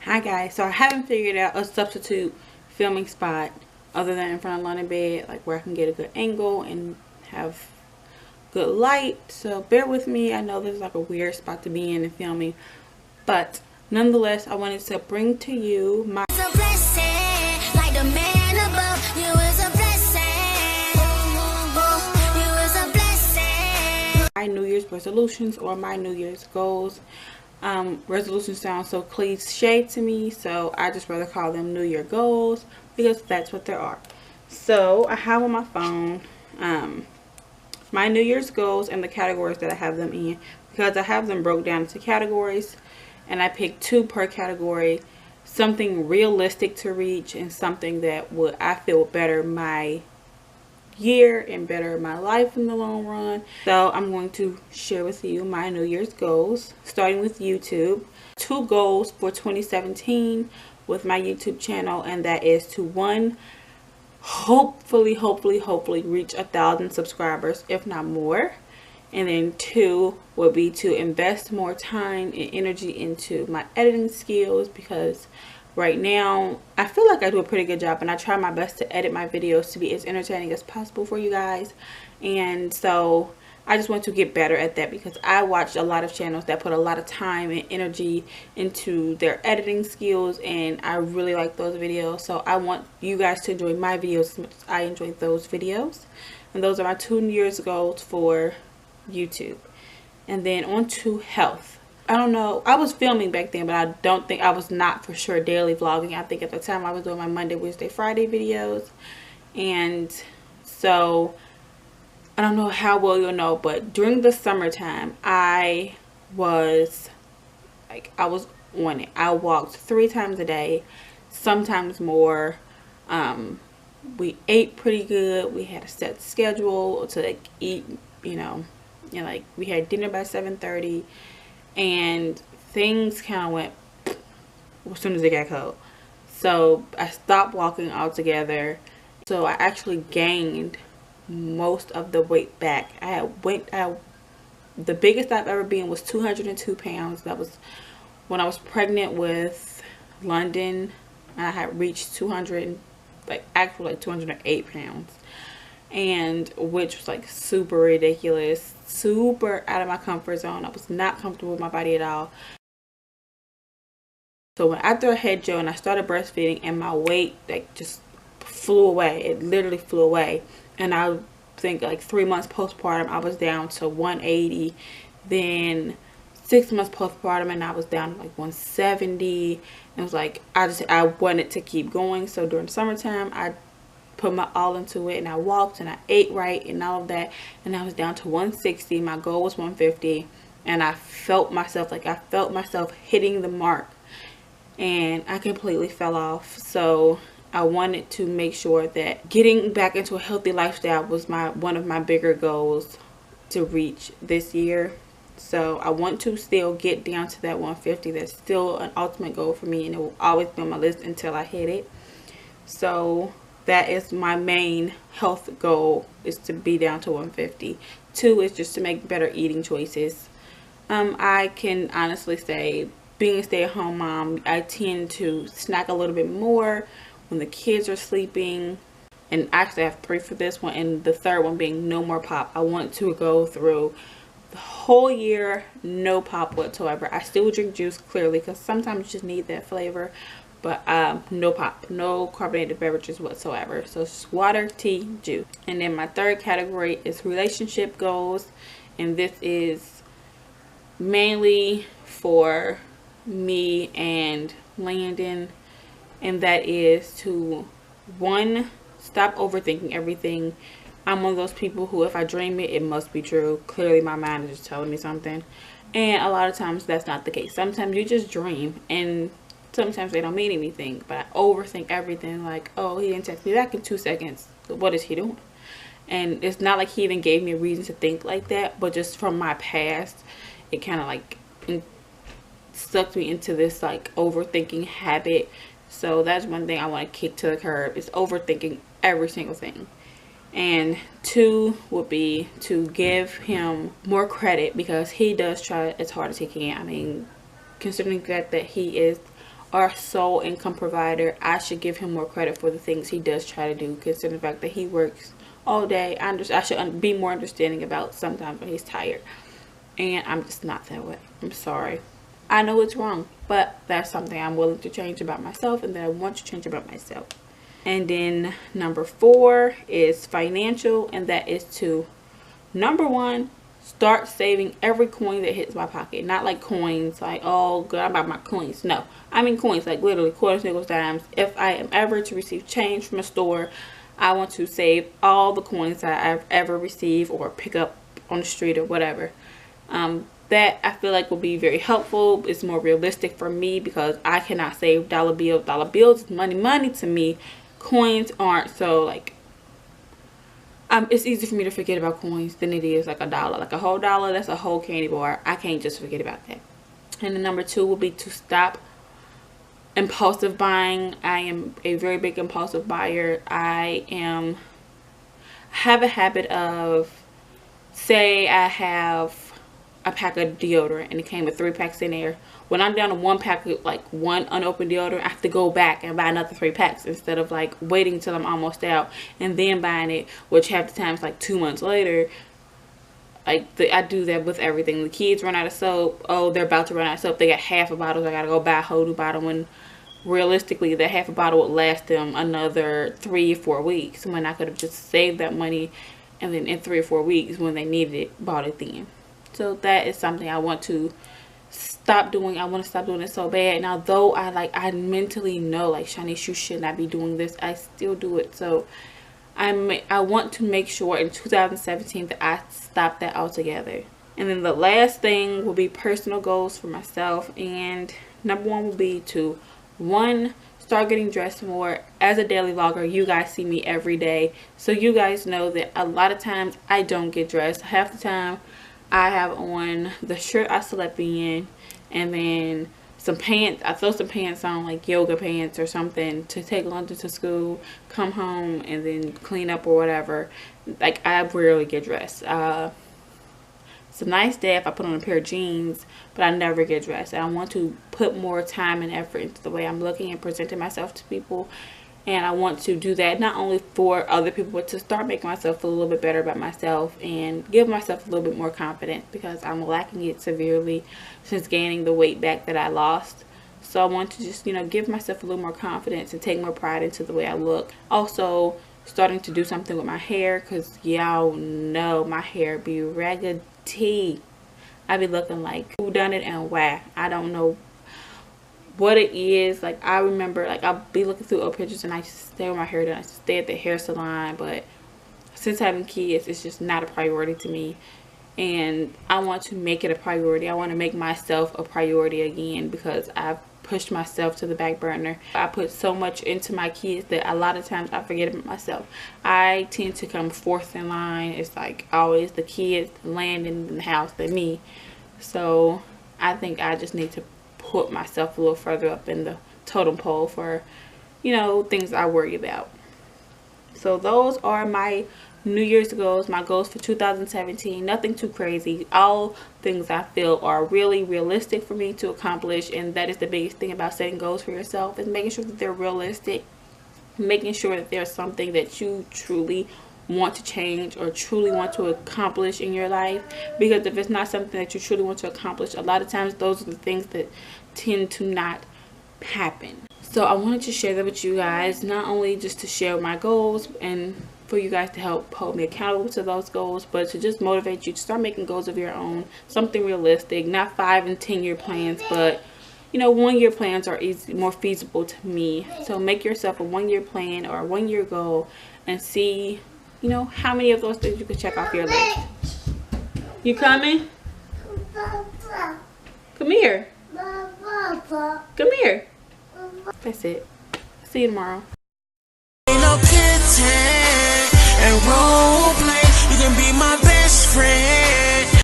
Hi guys, so I haven't figured out a substitute filming spot other than in front of London bed, like where I can get a good angle and have good light. So bear with me. I know this is like a weird spot to be in and filming, but nonetheless I wanted to bring to you my New Year's resolutions or my New Year's goals. Resolutions sound so cliche to me, so I just rather call them New Year goals because that's what there are. So I have on my phone my New Year's goals and the categories that I have them in, because I have them broke down into categories and I picked 2 per category, something realistic to reach and something that would I feel better my year and better my life in the long run. So I'm going to share with you my New Year's goals, starting with YouTube. 2 goals for 2017 with my YouTube channel, and that is to 1, hopefully reach 1,000 subscribers, if not more. And then 2 would be to invest more time and energy into my editing skills, because right now I feel like I do a pretty good job and I try my best to edit my videos to be as entertaining as possible for you guys. And so I just want to get better at that, because I watched a lot of channels that put a lot of time and energy into their editing skills, and I really like those videos. So I want you guys to enjoy my videos as much as I enjoy those videos. And those are my 2 New Year's goals for YouTube. And then on to health. I don't know, I was filming back then, but I don't think I was not for sure daily vlogging. I think at the time I was doing my Monday, Wednesday, Friday videos. And so I don't know how well you'll know, but during the summertime I was on it. I walked 3 times a day, sometimes more. We ate pretty good. We had a set schedule to like eat, like we had dinner by 7:30. And things kind of went as soon as it got cold. So I stopped walking altogether. So I actually gained most of the weight back. The biggest I've ever been was 202 pounds. That was when I was pregnant with London. I had reached 208 pounds. And which was like super ridiculous, super out of my comfort zone. I was not comfortable with my body at all. So when after I had Joe and I started breastfeeding, and my weight like just flew away. It literally flew away. And I think like 3 months postpartum I was down to 180. Then 6 months postpartum and I was down to like 170. And it was like I wanted to keep going. So during summertime I put my all into it, and I walked and I ate right and all of that, and I was down to 160. My goal was 150, and I felt myself hitting the mark, and I completely fell off. So I wanted to make sure that getting back into a healthy lifestyle was one of my bigger goals to reach this year. So I want to still get down to that 150. That's still an ultimate goal for me, and it will always be on my list until I hit it. So that is my main health goal, is to be down to 150. 2 is just to make better eating choices. I can honestly say, being a stay-at-home mom, I tend to snack a little bit more when the kids are sleeping. And actually I have 3 for this one, and the 3rd one being no more pop. I want to go through the whole year no pop whatsoever. I still drink juice, clearly, because sometimes you just need that flavor. But no pop, no carbonated beverages whatsoever. So it's water, tea, juice. And then my 3rd category is relationship goals. And this is mainly for me and Landon. And that is to, 1, stop overthinking everything. I'm one of those people who, if I dream it, it must be true. Clearly my mind is just telling me something. And a lot of times that's not the case. Sometimes you just dream, and sometimes they don't mean anything, but I overthink everything. Like, oh, he didn't text me back in 2 seconds. What is he doing? And it's not like he even gave me a reason to think like that, but just from my past, it kind of like sucked me into this like overthinking habit. So that's one thing I want to kick to the curb, is overthinking every single thing. And 2 would be to give him more credit, because he does try as hard as he can. I mean, considering the fact that he is our sole income provider, I should give him more credit for the things he does try to do, considering the fact that he works all day. I should be more understanding about sometimes when he's tired, and I'm just not that way. I'm sorry. I know it's wrong, but that's something I'm willing to change about myself, and that I want to change about myself. And then number 4 is financial, and that is to, number 1, start saving every coin that hits my pocket. Not like coins, like, oh, good, I'm about my coins. No, I mean coins, like literally quarters, nickels, dimes. If I am ever to receive change from a store, I want to save all the coins that I've ever received or pick up on the street or whatever. That I feel like will be very helpful. It's more realistic for me because I cannot save dollar bills. Dollar bills is money to me. Coins aren't. So like, it's easy for me to forget about coins than it is like a dollar. Like a whole dollar, that's a whole candy bar. I can't just forget about that. And then number 2 will be to stop impulsive buying. I am a very big impulsive buyer. I have a habit of, say I have a pack of deodorant and it came with 3 packs in there. When I'm down to 1 pack of like 1 unopened deodorant, I have to go back and buy another 3 packs instead of like waiting until I'm almost out and then buying it, which half the time is like 2 months later. Like I do that with everything. The kids run out of soap. Oh, they're about to run out of soap. They got half a bottle. I gotta go buy a whole new bottle, when realistically that half a bottle would last them another 3 or 4 weeks, when I could have just saved that money and then in 3 or 4 weeks when they needed it, bought it then. So that is something I want to stop doing. I want to stop doing it so bad. Now, though I mentally know, like, Shanice, you should not be doing this, I still do it. So I want to make sure in 2017 that I stop that altogether. And then the last thing will be personal goals for myself. And number 1 will be to, 1, start getting dressed more. As a daily vlogger, you guys see me every day, so you guys know that a lot of times I don't get dressed. Half the time I have on the shirt I slept in, and then some pants. I throw some pants on, like yoga pants or something, to take London to school, come home, and then clean up or whatever. Like, I rarely get dressed. It's a nice day if I put on a pair of jeans, but I never get dressed. And I want to put more time and effort into the way I'm looking and presenting myself to people. And I want to do that not only for other people, but to start making myself feel a little bit better about myself and give myself a little bit more confidence, because I'm lacking it severely since gaining the weight back that I lost. So I want to just, give myself a little more confidence and take more pride into the way I look. Also, starting to do something with my hair, because y'all know my hair be raggedy. I be looking like who done it and why. I don't know what it is. Like, I remember, like, I'll be looking through old pictures and I just stay with my hair done. I just stay at the hair salon, but since having kids, it's just not a priority to me, and I want to make it a priority. I want to make myself a priority again, because I've pushed myself to the back burner. I put so much into my kids that a lot of times I forget about myself. I tend to come 4th in line. It's like always the kids landing in the house than me. So I think I just need to put myself a little further up in the totem pole for, things I worry about. So those are my New Year's goals, my goals for 2017. Nothing too crazy. All things I feel are really realistic for me to accomplish, and that is the biggest thing about setting goals for yourself, is making sure that they're realistic, making sure that there's something that you truly want to change or truly want to accomplish in your life. Because if it's not something that you truly want to accomplish, a lot of times those are the things that tend to not happen. So I wanted to share that with you guys, not only just to share my goals and for you guys to help hold me accountable to those goals, but to just motivate you to start making goals of your own, something realistic, not 5 and 10 year plans, but 1 year plans are more feasible to me. So make yourself a 1 year plan or a 1 year goal and see how many of those things you can check off your list. You coming? Come here. Come here. That's it. See you tomorrow. And role play, you can be my best friend.